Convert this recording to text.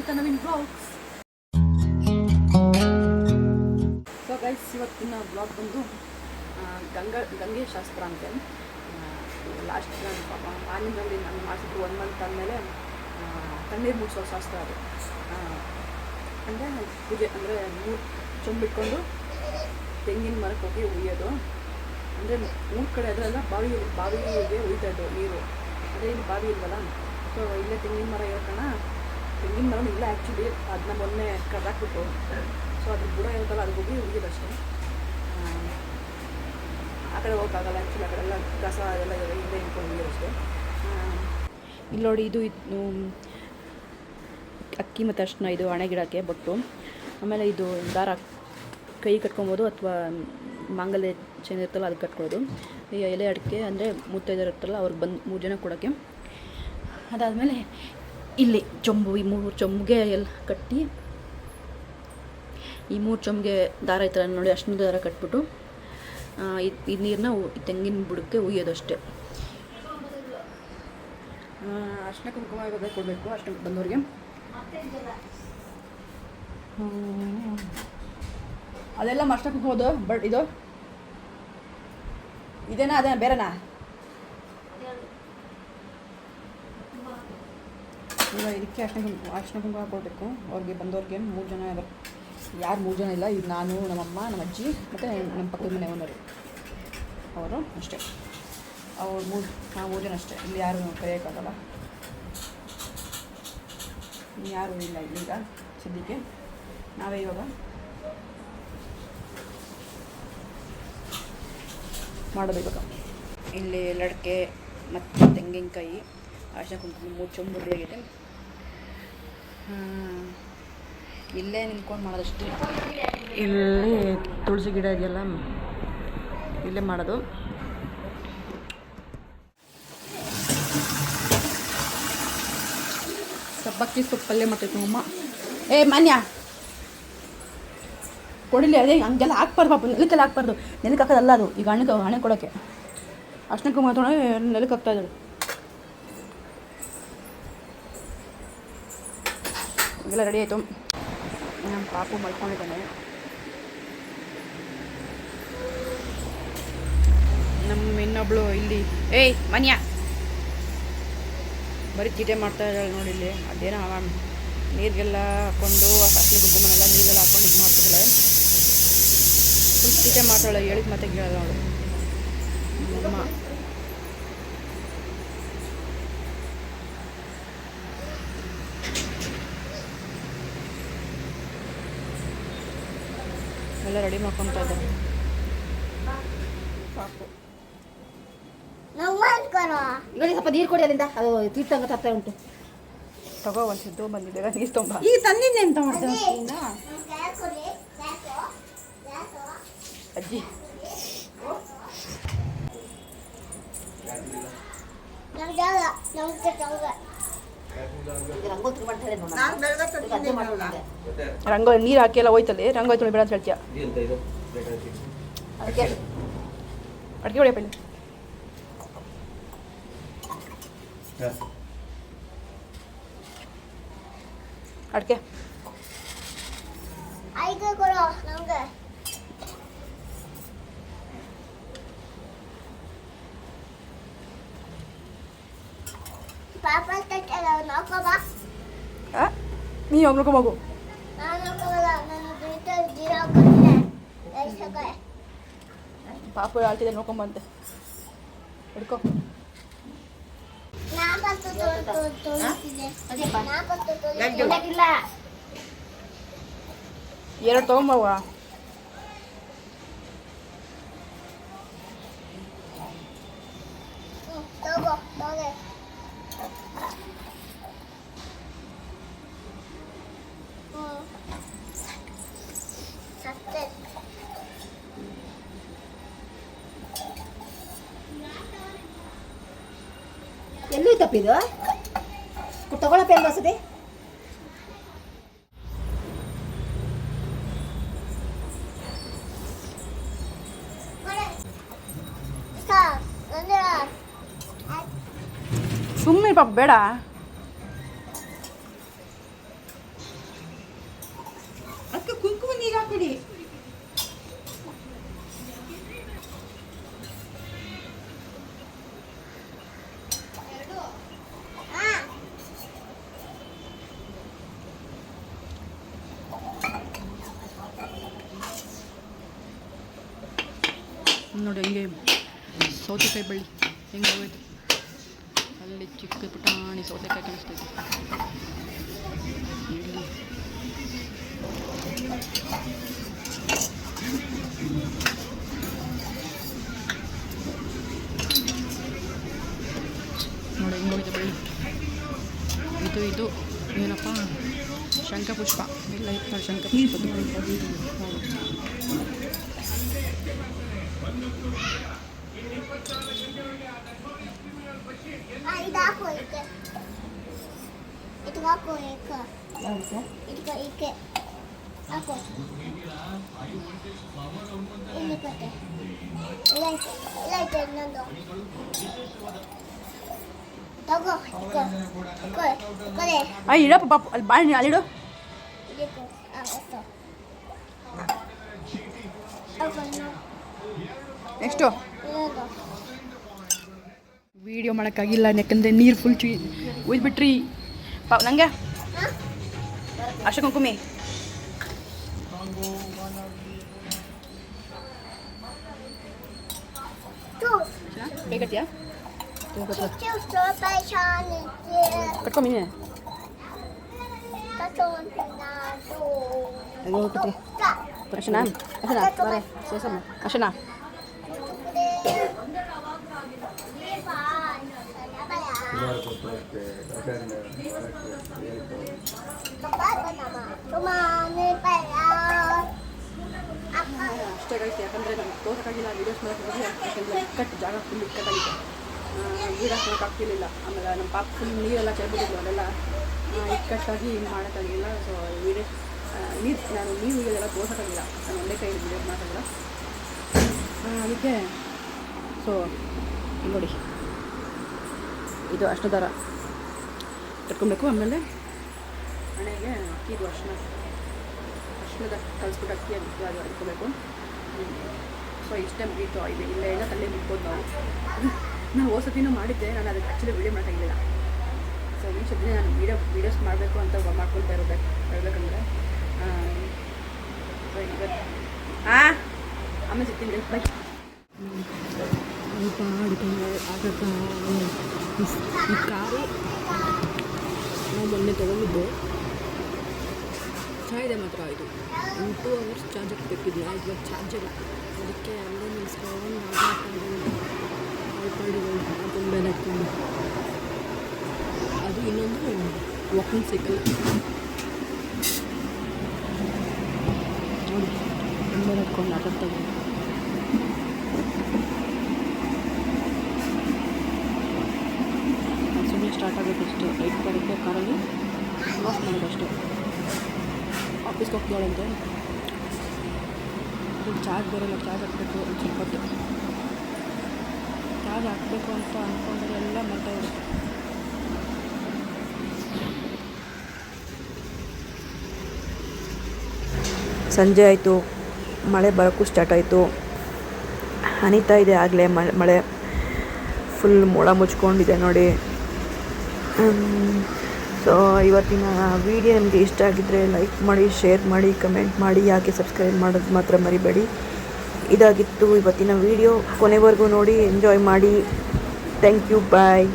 Rakshita Naveen blogs. So guys, ಇವತ್ತಿನ blog ಬಂದು ಗಂಗೆ ಶಾಸ್ತ್ರ ಅಂತೆ. ಲಾಸ್ಟ್ ಮಾರ್ನಿಂಗಲ್ಲಿ ನಾನು ಮಾಡಿಸಿದ್ರು 1 ಮಂತ್ ಆದಮೇಲೆ ತಣ್ಣೀರು ಮುಗಿಸೋ ಶಾಸ್ತ್ರ ಅದು. ಅಂದರೆ ಪೂಜೆ ಅಂದರೆ 3 ಚೊಂಬಿಟ್ಕೊಂಡು ತೆಂಗಿನ ಮರಕ್ಕೆ ಹೋಗಿ ಉಯ್ಯೋದು. ಅಂದರೆ 3 ಕಡೆ ಅದೆಲ್ಲ ಬಾವಿಗೆ ಉಯ್ತಾ ಇದ್ದು ನೀರು. ಅದೇ ಇಲ್ಲಿ ಬಾವಿ ಇಲ್ವಲ್ಲ, ಸೊ ಇಲ್ಲೇ ತೆಂಗಿನ ಮರ ಇರೋಕಣ. ತೆಂಗಿನ ಮರ ಇಲ್ಲ ಆ್ಯಕ್ಚುಲಿ, ಅದನ್ನ ಮೊನ್ನೆ ಕರ್ರಾಕ್ಬಿಟ್ಟು, ಸೊ ಅದ್ರ ಬುಡ ಇರುತ್ತಲ್ಲ ಅದು ಹೋಗಿ ಉಯ್ಯೋದಷ್ಟೇ. ಆ ಕಡೆ ಹೋಗೋಕ್ಕಾಗಲ್ಲ ಆ್ಯಕ್ಚುಲಿ, ಆ ಕಡೆ ಎಲ್ಲ ಕಸ ಎಲ್ಲ ಇಲ್ಲೇ ಇಟ್ಕೊಂಡು ಉಯ್ಯೋದಷ್ಟೇ. ಇಲ್ಲಿ ನೋಡಿ, ಇದು ಅಕ್ಕಿ ಮತ್ತು ಅರ್ಶಿನ, ಇದು ಹಣೆ ಗಿಡಕ್ಕೆ ಬೊಟ್ಟು. ಆಮೇಲೆ ಇದು ದಾರ ಕೈ ಕಟ್ಕೊಬೋದು ಅಥವಾ ಮಾಂಗಲ್ಯ ಚೈನ್ ಇರುತ್ತಲ್ಲ ಅದಕ್ಕೆ ಕಟ್ಕೊಳ್ಳೋದು. ಈ ಎಲೆ ಅಡಿಕೆ ಅಂದರೆ ಮುತ್ತೈದೆಯರು ಇರುತ್ತಲ್ಲ ಅವ್ರಿಗೆ ಬಂದು 3 ಜನ ಕೊಡೋಕ್ಕೆ. ಅದಾದಮೇಲೆ ಇಲ್ಲಿ ಚೊಂಬು, ಈ 3 ಚೊಂಬಿಗೆ ಎಲ್ಲ ಕಟ್ಟಿ, ಈ 3 ಚೊಂಬಿಗೆ ದಾರ ಇರ್ತಾರೆ ನೋಡಿ, ಅರ್ಶಿನದ ದಾರ ಕಟ್ಬಿಟ್ಟು ಈ ನೀರನ್ನ ತೆಂಗಿನ ಬುಡಕ್ಕೆ ಉಯ್ಯೋದಷ್ಟೇ. ಅರ್ಶಿನ ಕುಂಕುಮ ಇವಾಗ ಕೊಡಬೇಕು ಅರ್ಶಿನ ಬಂದವ್ರಿಗೆ. ಅದೆಲ್ಲ ಅರ್ಶಿನ ಕುಂಕುಮದು ಬಟ್ ಇದು ಇದೇನಾ ಅದೇ ಬೇರೆನಾ? ಈಗ ಇದಕ್ಕೆ ಅರ್ಶಿನ ಕುಂಕುಮ ಕೊಡಬೇಕು ಅವ್ರಿಗೆ ಬಂದವ್ರಿಗೆ. 3 ಜನ ಇದ್ದಾರೆ. ಯಾರು 3 ಜನ ಇಲ್ಲ, ಇದು ನಾನು, ನಮ್ಮಮ್ಮ, ನಮ್ಮ ಅಜ್ಜಿ ಮತ್ತು ನಮ್ಮ ಪಕ್ಕದ ಮನೆ ಓನರು ಅವರು ಅಷ್ಟೇ. ಅವ್ರು 3 ಜನ ಅಷ್ಟೇ. ಇಲ್ಲಿ ಯಾರು ಕರೆಯೋಕ್ಕಾಗಲ್ಲ, ಯಾರೂ ಇಲ್ಲ ಈಗ ಸದ್ಯಕ್ಕೆ. ನಾವೇ ಇವಾಗ ಮಾಡೋದು. ಇವಾಗ ಇಲ್ಲಿ ಲಡ್ಕೆ ಮತ್ತು ತೆಂಗಿನಕಾಯಿ, ಅರ್ಶಿನ ಕುಂಕುಮ 3 ಚೊಂಬು ರೆಡಿಯಾಗಿದೆ. ಇಲ್ಲೇ ನಿಂತ್ಕೊಂಡು ಮಾಡೋದಷ್ಟೇ. ಇಲ್ಲಿ ತುಳಸಿ ಗಿಡ ಇದೆಯಲ್ಲ, ಇಲ್ಲೇ ಮಾಡೋದು. ಸಬ್ಬಕ್ಕಿ ಸೊಪ್ಪು ಪಲ್ಯ ಮಾಡ್ತೈತೆ ನಮ್ಮಮ್ಮ. ಏ ಮಾನ್ಯ ಕೊಡಿಲಿ, ಅದೇ ಹಂಗೆಲ್ಲ ಹಾಕ್ಬಾರ್ದು ಪಾಪ, ನೆಲಕ್ಕೆಲ್ಲ ಹಾಕ್ಬಾರ್ದು. ನೆಲಕ್ಕೆ ಹಾಕೋದಲ್ಲ ಅದು. ಈಗ ಹಣೆ ಕೊಡೋಕ್ಕೆ ಅರ್ಶಿನ ಕುಂಕುಮ ತೊಗೊಂಡು ನೆಲಕ್ಕೆ ಹಾಕ್ತಾ ಇದ್ದಾರೆ. ಎಲ್ಲ ರೆಡಿ ಆಯಿತು. ನಮ್ಮ ಪಾಪು ಮಲ್ಕೊಂಡಿದ್ದಾನೆ. ನಮ್ಮ ಇನ್ನೊಬ್ಳು ಇಲ್ಲಿ, ಏಯ್ ಮನ್ಯ ಬರೀ ಚೀಟೆ ಮಾಡ್ತಾ ಇದ್ದಾಳೆ ನೋಡಿ. ಇಲ್ಲಿ ಅದೇನೋ ನೀರಿಗೆಲ್ಲ ಹಾಕ್ಕೊಂಡು ಅರ್ಶಿನ ಕುಂಕುಮನೆಲ್ಲ ನೀರೆಲ್ಲ ಹಾಕ್ಕೊಂಡು ಇದು ಮಾಡ್ತಿದ್ದಾಳೆ. ಫುಲ್ ಚೀಟೆ ಮಾಡ್ತಾಳೆ, ಹೇಳಿದ ಮತ್ತೆ ಕೇಳಲ್ಲ ಅವಳು ಅಮ್ಮ. ಎಲ್ಲ ರೆಡಿ ಮಾಡ್ಕೊತಾ ಇದ್ದಾರೆ ಪಾಪು. ನೋಡಿ ಸ್ವಲ್ಪ ನೀರು ಕೊಡಿ, ಅಲ್ಲಿಂದ ಅದು ತೀರ್ಥಂಗ ತರ್ತಾ ಉಂಟು. ತಗೋ ಒಂದ್ಸಿದ್ದು ಬಂದಿದ್ದೇವೆ, ನೀರು ತುಂಬ ಈಗ ತಂದಿದ್ದೆ ಅಂತ ಮಾಡ್ತೇವೆ ಅಜ್ಜಿ. ರಂಗ ನೀರು ಹಾಕಿ ಎಲ್ಲ ಹೋಯ್ತಲ್ಲಿ, ರಂಗ ಹೋಯ್ತು ಬೇಡ ಅಂತ ಹೇಳ್ತೀಯ. ಅದಕ್ಕೆ ಅಡುಗೆ ಹೊಡಿಯಪ್ಪ ಇಲ್ಲಿ. ಅಡಿಕೆ ನೀ ಹೋಗ್ಬೇಕು ಮಗು. ಪಾಪು ಹೇಳ್ತಿದ್ದೆ ನೋಡ್ಕೊಂಬಂತೆ, ಹಿಡ್ಕೊ. ಎರಡು ತಗೊಂಬವ. ಎಲ್ಲೂ ತಪ್ಪಿದು ತಗೊಳಪ್ಪ ಏನು ಬಸದೆ. ಸುಮ್ಮನೆ ಪಾಪ ಬೇಡ. ನೋಡಿ ಹೆಂಗೆ ಸೌತೆಕಾಯಿ ಬಳ್ಳಿ ಹೆಂಗೆ ಹೋಯ್ತು. ಅಲ್ಲಿ ಚಿಕ್ಕ ಪುಟಾಣಿ ಸೌತೆಕಾಯಿ ಕಾಣಿಸ್ತೈತೆ. ನೋಡಿ ಹೆಂಗೆ ಹೋಯ್ತು ಬಳ್ಳಿ. ಇದು ಏನಪ್ಪ ಶಂಖಪುಷ್ಪ. ಇಲ್ಲ ಇತ್ತು ಶಂಖಪುಷ್ಪದ್ದು. ಇಡಪ್ಪ ಪಾಪ ಅಲ್ಲಿ ಬಾಳೆ ಅಲ್ಲಿಡು. ನೆಕ್ಸ್ಟು ವೀಡಿಯೋ ಮಾಡೋಕ್ಕಾಗಿಲ್ಲ ಯಾಕಂದರೆ ನೀರು ಫುಲ್ ಒಯ್ದುಬಿಟ್ರಿ ನನಗೆ ಅಷ್ಟ ಕುಂಕುಮಿ. ಬೇಕತ್ಯಾ ಕಟ್ಕೊಂಬೀನಿ ಅಶನಾ ಬಾರೆ ಸೇಸಮ್ಮ ಅಶನಾ. ಅಷ್ಟೇ ಗೈಸ್, ಯಾಕಂದರೆ ನಮ್ಗೆ ತೋಟಕ್ಕಾಗಿಲ್ಲ ವೀಡಿಯೋಸ್ ಮಾಡೋಕ್ಕಾಗಿಲ್ಲ. ಯಾಕಂದರೆ ಇಕ್ಕಟ್ಟು ಜಾಗ ಫುಲ್ ಇಕ್ಕಟ್ಟಾಗಿತ್ತು, ಗಿಡ ಹಾಕೋಕ್ಕಾಗ್ತಿರ್ಲಿಲ್ಲ. ಆಮೇಲೆ ನಮ್ಮ ಪಾಪ ಫುಲ್ ನೀರೆಲ್ಲ ಚೆಲ್ಬಿಟ್ಟಿದ್ವು, ಅದೆಲ್ಲ ಇಕ್ಕಟ್ಟಾಗಿ ಮಾಡೋಕ್ಕಾಗಿಲ್ಲ. ಸೊ ವೀಡಿಯೋ ನೀವು ಇದೆಲ್ಲ ತೋರ್ಸೋಕ್ಕಾಗಿಲ್ಲ, ನಾನು ಒಂದೇ ಕೈ ವೀಡಿಯೋ ಮಾಡೋಕ್ಕಾಗಿಲ್ಲ. ಅದಕ್ಕೆ ಸೊ ನೋಡಿ ಇದು ಅಷ್ಟು ದಾರ ಕಟ್ಕೊಬೇಕು. ಆಮೇಲೆ ಹಣೆಗೆ ಅಕ್ಕಿದು ಅರ್ಶಿಣದ ಕಲಿಸ್ಬಿಟ್ಟು ಅಕ್ಕಿ ಅದು ಇಟ್ಕೋಬೇಕು. ಸೊ ಇಷ್ಟೇ ಮುಗೀತು. ಇದು ಇಲ್ಲ ಎಲ್ಲ ತಲೆ ಮುಗ್ಬೋದು ನಾನು ಹೋಸತಿನೂ ಮಾಡಿದ್ದೆ. ನಾನು ಅದಕ್ಕೆ ಆ್ಯಕ್ಚುಲಿ ವೀಡಿಯೋ ಮಾಡೋಕ್ಕಾಗಿಲ್ಲ. ಸೊ ಈ ಸದ್ಯ ನಾನು ವೀಡಿಯೋಸ್ ಮಾಡಬೇಕು ಅಂತ ಮಾಡ್ಕೊಳ್ತಾ ಹೇಳ್ಬೇಕಂದ್ರೆ ಆಮೇಲೆ ಸಿಗ್ತೀನಿ ಬೈ. ಈ ಕಾರು ನಾವು ಮೊನ್ನೆ ತೊಗೊಂಡಿದ್ದು ಚೆನ್ನಾಗಿದೆ ಮಾತ್ರ. ಇದು 2 hours ಚಾರ್ಜ್ ಬೇಕಿದ್ದಿಲ್ಲ, ಇವಾಗ ಚಾರ್ಜ್ ಇಲ್ಲ. ಅದಕ್ಕೆ ಅಲ್ಲೇ ನಿಲ್ಸ್ಕೊಂಡು ತುಂಬ ಹಾಕ್ಕೊಂಡು ಅದು ಇನ್ನೊಂದು ವಾಕಿಂಗ್ ಸೈಕಲ್ ನೋಡಿ ತುಂಬ ಹಾಕ್ಕೊಂಡು ಆಟಾಡ್ತಾಯಿದ್ದೆ. ಸುಮ್ಮನೆ ಸ್ಟಾರ್ಟ್ ಆಗೋದಷ್ಟು ಲೈಟ್ ಬರುತ್ತೆ ಕಾರಲ್ಲಿ, ಆಫ್ ಮಾಡೋದಷ್ಟು. ಆಫೀಸ್ಗೆ ಹೋಗ್ತಾಳಂತೆ, ಚಾರ್ಜ್ ಬರೋಲ್ಲ, ಚಾರ್ಜ್ ಹಾಕಬೇಕು. ಒಂದು ಸ್ವಲ್ಪ ಹೊತ್ತು ಚಾರ್ಜ್ ಹಾಕಬೇಕು ಅಂತ ಅಂದ್ಕೊಂಡ್ರೆ ಎಲ್ಲ ಮರ್ತಾ ಇರುತ್ತೆ. ಸಂಜೆ ಆಯಿತು, ಮಳೆ ಬರೋಕ್ಕೂ ಸ್ಟಾರ್ಟ್ ಆಯಿತು. ಹನಿತಾ ಇದೆ ಆಗಲೇ ಮಳೆ ಫುಲ್ ಮೋಡ ಮುಚ್ಕೊಂಡಿದೆ ನೋಡಿ. ಸೊ ಇವತ್ತಿನ ವಿಡಿಯೋ ನಿಮಗೆ ಇಷ್ಟ ಆಗಿದ್ದರೆ ಲೈಕ್ ಮಾಡಿ, ಶೇರ್ ಮಾಡಿ, ಕಮೆಂಟ್ ಮಾಡಿ, ಯಾಕೆ ಸಬ್ಸ್ಕ್ರೈಬ್ ಮಾಡೋದು ಮಾತ್ರ ಮರಿಬೇಡಿ. ಇದಾಗಿತ್ತು ಇವತ್ತಿನ ವಿಡಿಯೋ. ಕೊನೆವರೆಗೂ ನೋಡಿ, ಎಂಜಾಯ್ ಮಾಡಿ. Thank you, bye.